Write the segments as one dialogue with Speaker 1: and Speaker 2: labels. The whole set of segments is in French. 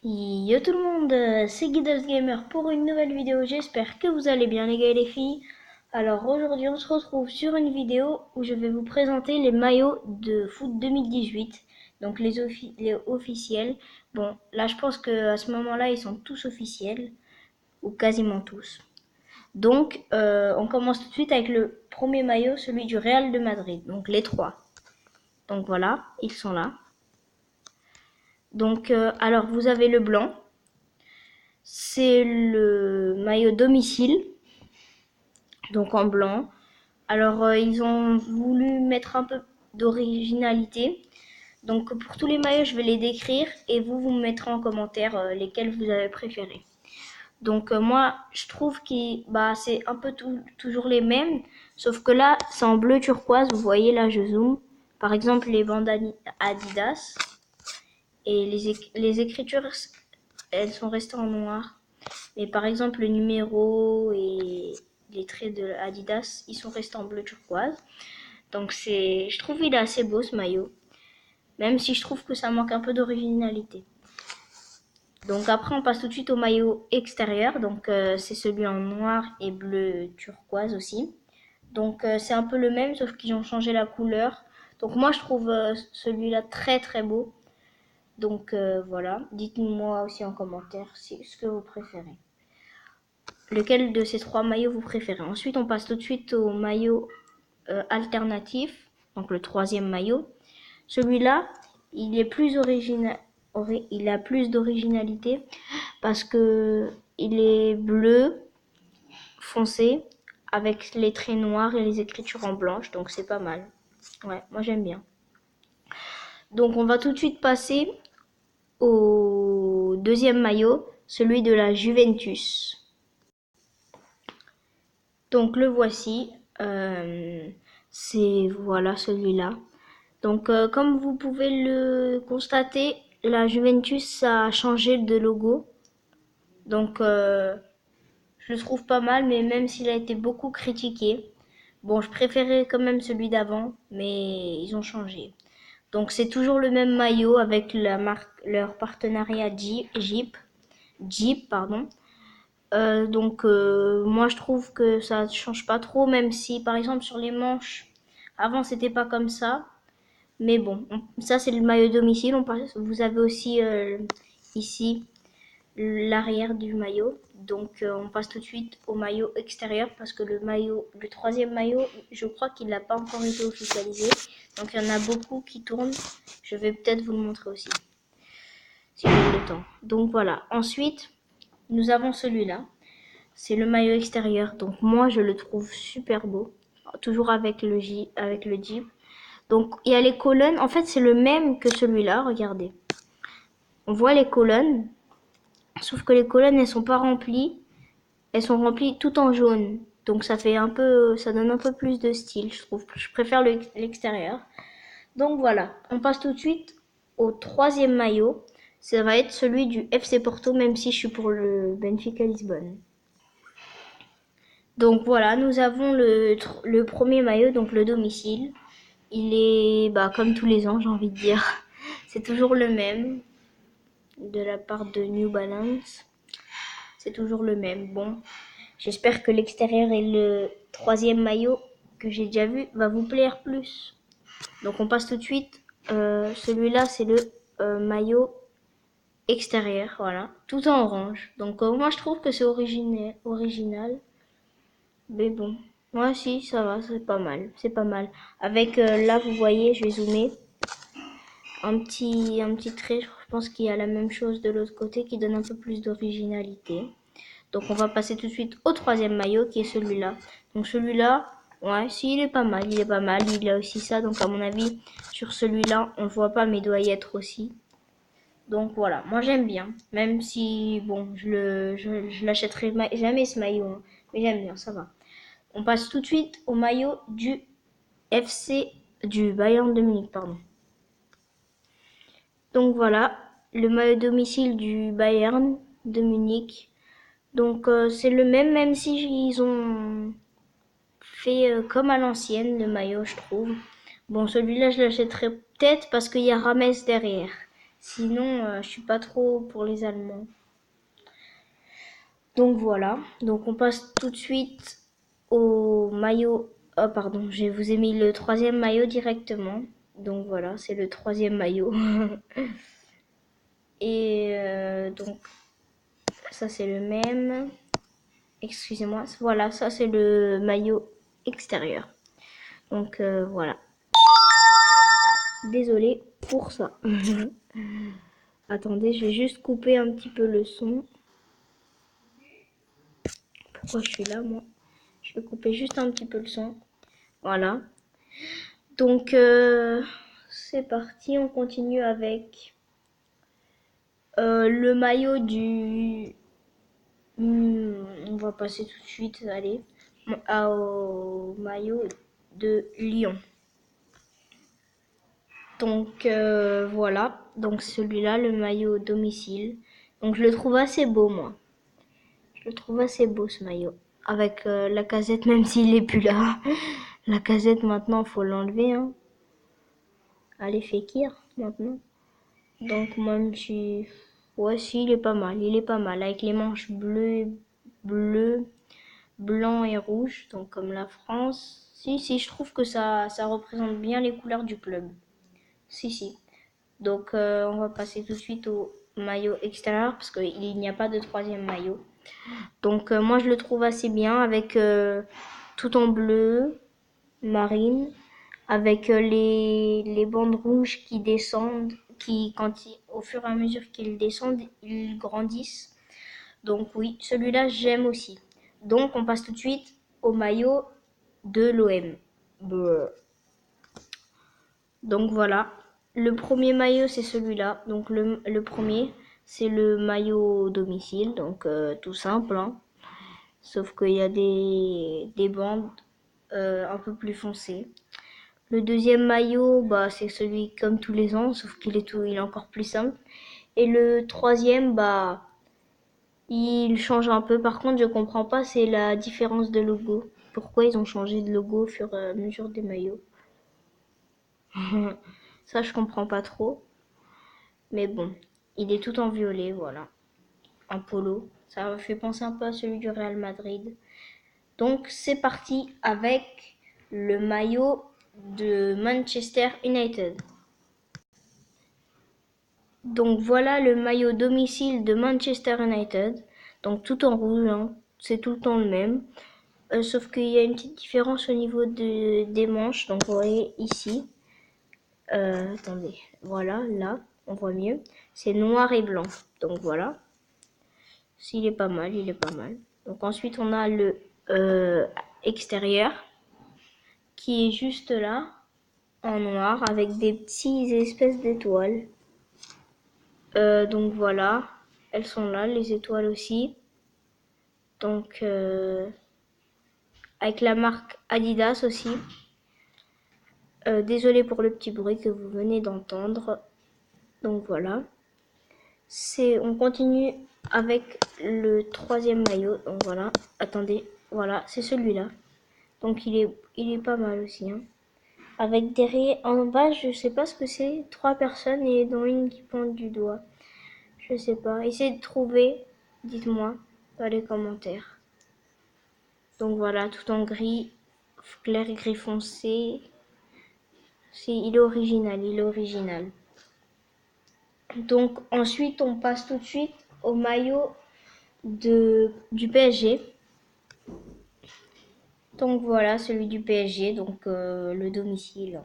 Speaker 1: Yo tout le monde, c'est Guidos Gamer pour une nouvelle vidéo. J'espère que vous allez bien les gars et les filles. Alors aujourd'hui on se retrouve sur une vidéo où je vais vous présenter les maillots de foot 2018. Donc les officiels. Bon là je pense qu'à ce moment-là ils sont tous officiels. Ou quasiment tous. Donc on commence tout de suite avec le premier maillot, celui du Real de Madrid. Donc les trois. Donc voilà, ils sont là. Donc alors vous avez le blanc. C'est le maillot domicile, donc en blanc. Alors ils ont voulu mettre un peu d'originalité. Donc pour tous les maillots, je vais les décrire et vous me mettrez en commentaire lesquels vous avez préférés. Donc moi, je trouve que c'est un peu toujours les mêmes, sauf que là, c'est en bleu turquoise. Vous voyez, là, je zoome. Par exemple, les bandes Adidas et les écritures, elles sont restées en noir. Mais par exemple, le numéro et les traits de Adidas, ils sont restés en bleu turquoise. Donc je trouve il est assez beau ce maillot. Même si je trouve que ça manque un peu d'originalité. Donc après, on passe tout de suite au maillot extérieur. Donc c'est celui en noir et bleu turquoise aussi. Donc c'est un peu le même, sauf qu'ils ont changé la couleur. Donc moi, je trouve celui-là très très beau. Donc voilà, dites-moi aussi en commentaire ce que vous préférez. Lequel de ces trois maillots vous préférez. Ensuite, on passe tout de suite au maillot alternatif, donc le troisième maillot. Celui-là, il est plus original, il a plus d'originalité parce que il est bleu foncé avec les traits noirs et les écritures en blanche, donc c'est pas mal. Ouais, moi j'aime bien. Donc on va tout de suite passer au deuxième maillot, celui de la Juventus. Donc le voici, c'est voilà celui-là. Donc comme vous pouvez le constater, la Juventus a changé de logo. Donc je le trouve pas mal, mais même s'il a été beaucoup critiqué. Bon, je préférais quand même celui d'avant, mais ils ont changé. Donc c'est toujours le même maillot avec la marque, leur partenariat Jeep, pardon. Donc moi je trouve que ça change pas trop, même si par exemple sur les manches, avant c'était pas comme ça. Mais bon, ça c'est le maillot domicile. Vous avez aussi ici l'arrière du maillot. Donc on passe tout de suite au maillot extérieur parce que le troisième maillot, je crois qu'il n'a pas encore été officialisé. Donc il y en a beaucoup qui tournent. Je vais peut-être vous le montrer aussi, si j'ai le temps. Donc voilà. Ensuite, nous avons celui-là. C'est le maillot extérieur. Donc moi, je le trouve super beau. Toujours avec le Jeep. Donc il y a les colonnes. En fait, c'est le même que celui-là. Regardez. On voit les colonnes. Sauf que les colonnes, elles sont pas remplies. Elles sont remplies tout en jaune. Donc ça donne un peu plus de style, je trouve. Je préfère l'extérieur. Donc voilà. On passe tout de suite au troisième maillot. Ça va être celui du FC Porto, même si je suis pour le Benfica Lisbonne. Donc voilà, nous avons le premier maillot, donc le domicile. Il est comme tous les ans, j'ai envie de dire. C'est toujours le même de la part de New Balance. C'est toujours le même. Bon, j'espère que l'extérieur et le troisième maillot que j'ai déjà vu va vous plaire plus. Donc on passe tout de suite. Celui-là, c'est le maillot extérieur, voilà, tout en orange. Donc moi je trouve que c'est original. Mais bon, moi aussi, ça va, c'est pas mal. Avec là, vous voyez, je vais zoomer, un petit trait, je pense qu'il y a la même chose de l'autre côté qui donne un peu plus d'originalité. Donc on va passer tout de suite au troisième maillot qui est celui-là. Donc celui-là, ouais, si, il est pas mal, il a aussi ça. Donc à mon avis, sur celui-là, on le voit pas, mais il doit y être aussi. Donc voilà, moi j'aime bien, même si, bon, je l'achèterai jamais ce maillot, hein. Mais j'aime bien, ça va. On passe tout de suite au maillot du Bayern de Munich, pardon. Donc voilà, le maillot domicile du Bayern de Munich. Donc c'est le même, même si ils ont fait comme à l'ancienne le maillot, je trouve. Bon, celui-là, je l'achèterai peut-être parce qu'il y a Rames derrière. Sinon, je suis pas trop pour les Allemands. Donc voilà. Donc on passe tout de suite au maillot. Oh pardon, je vous ai mis le troisième maillot directement. Donc voilà, c'est le troisième maillot. Et donc ça c'est le même. Excusez-moi. Voilà, ça c'est le maillot extérieur. Donc voilà. Désolée pour ça. Attendez, je vais juste couper un petit peu le son. Pourquoi je suis là, moi? Je vais couper juste un petit peu le son. Voilà. Donc, c'est parti. On continue avec le maillot du... on va passer tout de suite, allez, au maillot de Lyon. Donc, voilà. Donc, celui-là, le maillot domicile. Donc, je le trouve assez beau, moi. Je le trouve assez beau ce maillot. Avec la casette, même s'il est plus là. La casette maintenant, faut l'enlever. Hein. Allez, Fekir maintenant. Donc moi je suis. Ouais, si, il est pas mal. Il est pas mal. Avec les manches bleu, blanc et rouge. Donc comme la France. Si, je trouve que ça représente bien les couleurs du club. Si. Donc on va passer tout de suite au maillot extérieur parce qu'il n'y a pas de troisième maillot. Donc moi je le trouve assez bien avec tout en bleu, marine, avec les bandes rouges qui descendent, qui au fur et à mesure qu'ils descendent, ils grandissent. Donc oui, celui-là j'aime aussi. Donc on passe tout de suite au maillot de l'OM. Donc voilà, le premier maillot c'est celui-là. Donc le premier c'est le maillot domicile, donc tout simple. Hein. Sauf qu'il y a des bandes un peu plus foncées. Le deuxième maillot, bah, c'est celui comme tous les ans, sauf il est encore plus simple. Et le troisième, bah, il change un peu. Par contre, je comprends pas, c'est la différence de logo. Pourquoi ils ont changé de logo au fur et à mesure des maillots? Ça, je comprends pas trop. Mais bon, il est tout en violet, voilà. En polo. Ça me fait penser un peu à celui du Real Madrid. Donc c'est parti avec le maillot de Manchester United. Donc voilà le maillot domicile de Manchester United. Donc tout en rouge, hein. C'est tout le temps le même. Sauf qu'il y a une petite différence au niveau des manches. Donc vous voyez ici. Attendez, voilà, là, on voit mieux. C'est noir et blanc. Donc voilà. S'il est pas mal, il est pas mal. Donc ensuite on a le extérieur qui est juste là, en noir, avec des petites espèces d'étoiles. Donc voilà, elles sont là, les étoiles aussi. Donc avec la marque Adidas aussi. Désolé pour le petit bruit que vous venez d'entendre. Donc voilà. On continue avec le troisième maillot. Donc voilà, attendez, voilà, c'est celui-là. Donc il est pas mal aussi. Hein. Avec derrière, en bas, je sais pas ce que c'est. 3 personnes et dont une qui pointe du doigt. Je sais pas. Essayez de trouver. Dites-moi dans les commentaires. Donc voilà, tout en gris, clair et gris foncé. Il est original, il est original. Donc ensuite, on passe tout de suite au maillot du PSG. Donc voilà, celui du PSG, donc le domicile.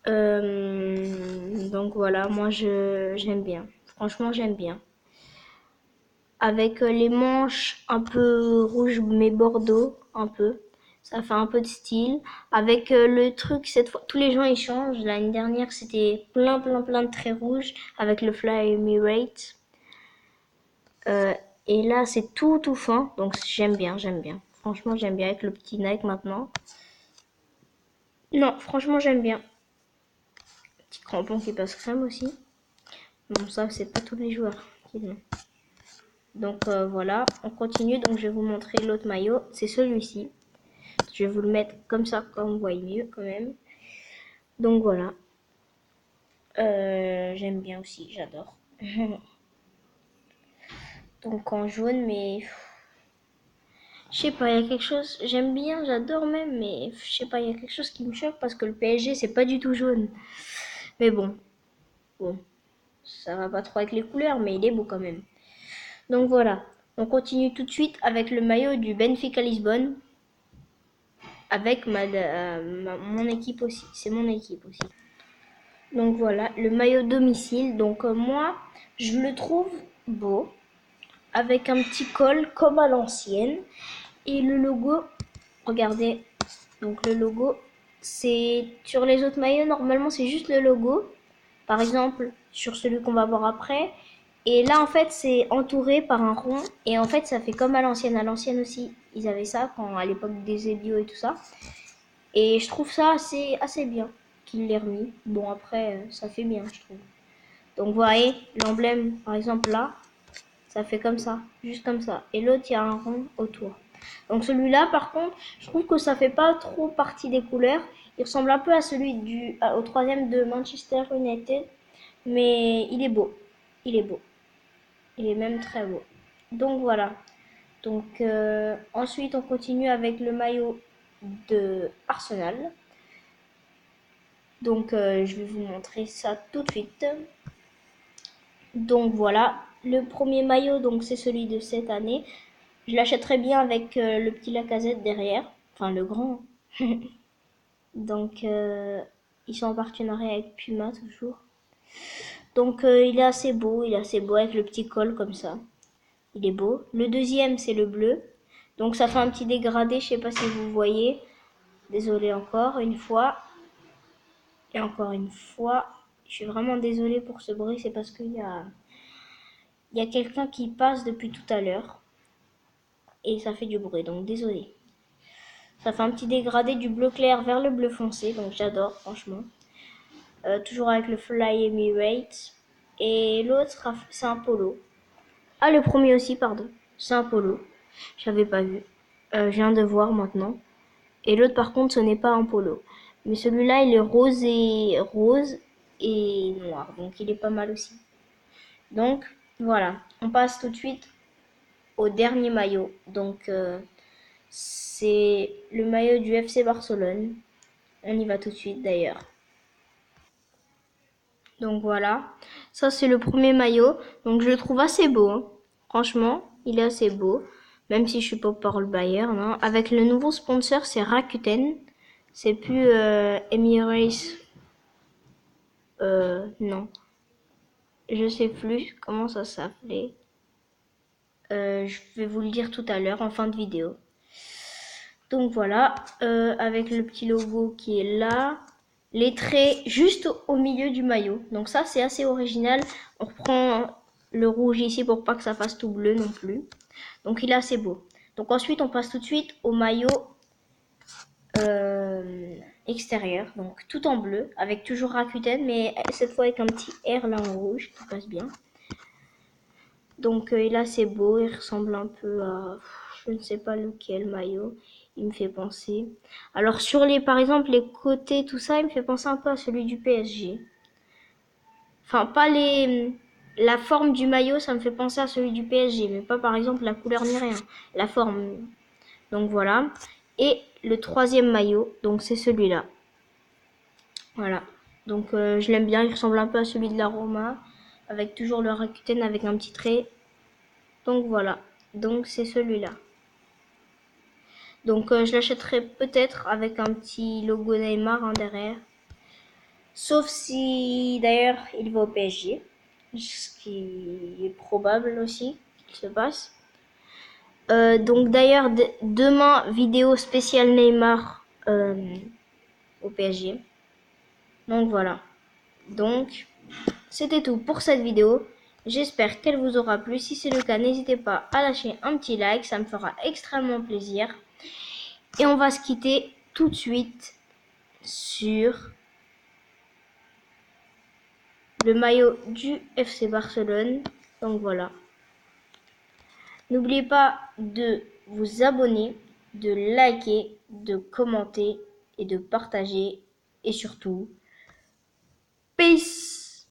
Speaker 1: Donc voilà, moi j'aime bien. Franchement, j'aime bien. Avec les manches un peu rouge mais bordeaux, un peu. Ça fait un peu de style. Avec le truc, cette fois, tous les gens ils changent. L'année dernière, c'était plein de traits rouges avec le Fly Emirate. Et là, c'est tout fin. Donc j'aime bien. Franchement, j'aime bien avec le petit Nike maintenant. Non, franchement, j'aime bien. Petit crampon qui passe crème aussi. Bon, ça, c'est pas tous les joueurs qui l'ont. Donc voilà, on continue. Donc je vais vous montrer l'autre maillot. C'est celui-ci. Je vais vous le mettre comme ça, comme vous voyez mieux quand même. Donc voilà. J'aime bien aussi, j'adore. Donc en jaune, mais je sais pas, il y a quelque chose, j'aime bien, j'adore même, mais je sais pas, il y a quelque chose qui me choque parce que le PSG, c'est pas du tout jaune. Mais bon, ça va pas trop avec les couleurs, mais il est beau quand même. Donc voilà, on continue tout de suite avec le maillot du Benfica Lisbonne, avec mon équipe aussi, c'est mon équipe aussi. Donc voilà, le maillot domicile, donc moi, je le trouve beau, avec un petit col comme à l'ancienne, et le logo, regardez, donc le logo, c'est sur les autres maillots, normalement c'est juste le logo. Par exemple, sur celui qu'on va voir après. Et là, en fait, c'est entouré par un rond. Et en fait, ça fait comme à l'ancienne. À l'ancienne aussi, ils avaient ça quand, à l'époque des Zébio et tout ça. Et je trouve ça assez bien qu'il l'ait remis. Bon, après, ça fait bien, je trouve. Donc, vous voyez, l'emblème, par exemple, là, ça fait comme ça, juste comme ça. Et l'autre, il y a un rond autour. Donc celui-là, par contre, je trouve que ça fait pas trop partie des couleurs. Il ressemble un peu à celui au troisième de Manchester United. Mais il est beau. Il est beau. Il est même très beau. Donc voilà. Donc ensuite, on continue avec le maillot de Arsenal. Donc je vais vous montrer ça tout de suite. Donc voilà, le premier maillot, donc c'est celui de cette année. Je l'achèterais bien avec le petit Lacazette derrière, enfin le grand. Donc ils sont en partenariat avec Puma toujours. Donc il est assez beau avec le petit col comme ça. Il est beau. Le deuxième c'est le bleu. Donc ça fait un petit dégradé, je sais pas si vous voyez. Désolée encore une fois. Et encore une fois. Je suis vraiment désolée pour ce bruit, c'est parce il y a quelqu'un qui passe depuis tout à l'heure. Et ça fait du bruit, donc désolé. Ça fait un petit dégradé du bleu clair vers le bleu foncé, donc j'adore franchement. Toujours avec le Fly Emirates. Et l'autre, c'est un polo. Ah, le premier aussi, pardon. C'est un polo. J'avais pas vu. Je viens de voir maintenant. Et l'autre, par contre, ce n'est pas un polo. Mais celui-là, il est rose et noir. Donc, il est pas mal aussi. Donc, voilà. On passe tout de suite au dernier maillot. Donc, c'est le maillot du FC Barcelone. On y va tout de suite d'ailleurs. Donc voilà, ça c'est le premier maillot. Donc je le trouve assez beau, hein. Franchement, il est assez beau. Même si je suis pas pour le Bayern, hein. Avec le nouveau sponsor, c'est Rakuten. C'est plus Emirates. Non. Je sais plus comment ça s'appelait. Je vais vous le dire tout à l'heure en fin de vidéo. Donc voilà, avec le petit logo qui est là. Les traits juste au milieu du maillot. Donc ça, c'est assez original. On reprend le rouge ici pour pas que ça fasse tout bleu non plus. Donc il est assez beau. Donc ensuite, on passe tout de suite au maillot extérieur. Donc tout en bleu, avec toujours Rakuten, mais cette fois avec un petit R là en rouge qui passe bien. Donc il est assez beau, il ressemble un peu à, je ne sais pas lequel maillot, il me fait penser. Alors sur par exemple les côtés, tout ça, il me fait penser un peu à celui du PSG. Enfin pas la forme du maillot, ça me fait penser à celui du PSG, mais pas par exemple la couleur ni rien, la forme. Donc voilà. Et le troisième maillot, donc c'est celui-là. Voilà. Donc je l'aime bien, il ressemble un peu à celui de la Roma, avec toujours le Rakuten avec un petit trait. Donc voilà, donc c'est celui-là. Donc je l'achèterai peut-être avec un petit logo Neymar hein, derrière. Sauf si d'ailleurs il va au PSG, ce qui est probable aussi qu'il se passe. Donc d'ailleurs demain vidéo spéciale Neymar au PSG. Donc voilà. Donc c'était tout pour cette vidéo. J'espère qu'elle vous aura plu. Si c'est le cas, n'hésitez pas à lâcher un petit like, ça me fera extrêmement plaisir. Et on va se quitter tout de suite sur le maillot du FC Barcelone. Donc voilà. N'oubliez pas de vous abonner, de liker, de commenter et de partager. Et surtout, peace!